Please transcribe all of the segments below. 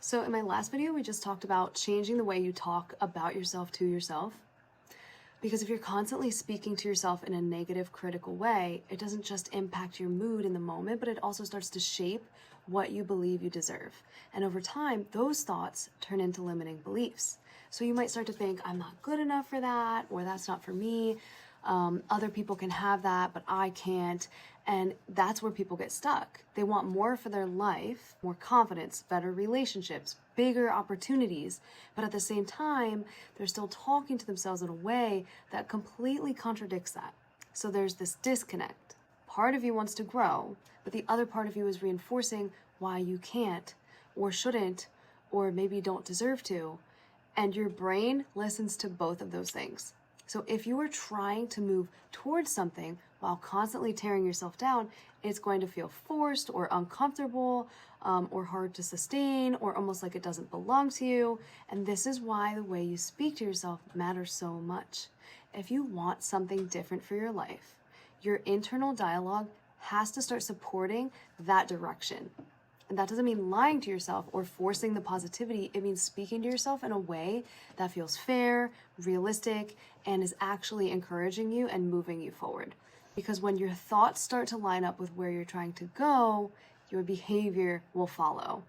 So in my last video, we just talked about changing the way you talk about yourself to yourself. Because if you're constantly speaking to yourself in a negative, critical way, it doesn't just impact your mood in the moment, but it also starts to shape what you believe you deserve. And over time, those thoughts turn into limiting beliefs. So you might start to think, I'm not good enough for that, or that's not for me. Other people can have that, but I can't. And that's where people get stuck. They want more for their life, more confidence, better relationships, bigger opportunities. But at the same time, they're still talking to themselves in a way that completely contradicts that. So there's this disconnect. Part of you wants to grow, but the other part of you is reinforcing why you can't or shouldn't or maybe don't deserve to. And your brain listens to both of those things. So if you are trying to move towards something while constantly tearing yourself down, it's going to feel forced or uncomfortable or hard to sustain or almost like it doesn't belong to you. And this is why the way you speak to yourself matters so much. If you want something different for your life, your internal dialogue has to start supporting that direction. And that doesn't mean lying to yourself or forcing the positivity. It means speaking to yourself in a way that feels fair, realistic, and is actually encouraging you and moving you forward. Because when your thoughts start to line up with where you're trying to go, your behavior will follow.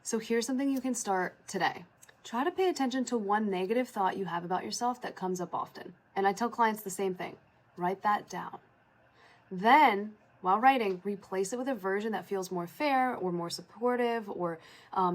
So here's something you can start today. Try to pay attention to one negative thought you have about yourself that comes up often. And I tell clients the same thing. Write that down. Then, while writing, replace it with a version that feels more fair or more supportive or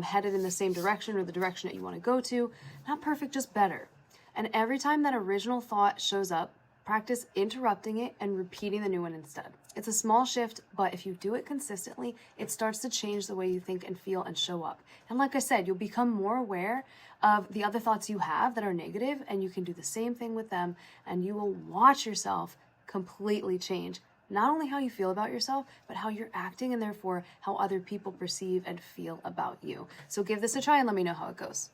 headed in the same direction or the direction that you want to go to. Not perfect, just better. And every time that original thought shows up, practice interrupting it and repeating the new one instead. It's a small shift, but if you do it consistently, it starts to change the way you think and feel and show up. And like I said, you'll become more aware of the other thoughts you have that are negative, and you can do the same thing with them, and you will watch yourself completely change. Not only how you feel about yourself, but how you're acting and therefore how other people perceive and feel about you. So give this a try and let me know how it goes.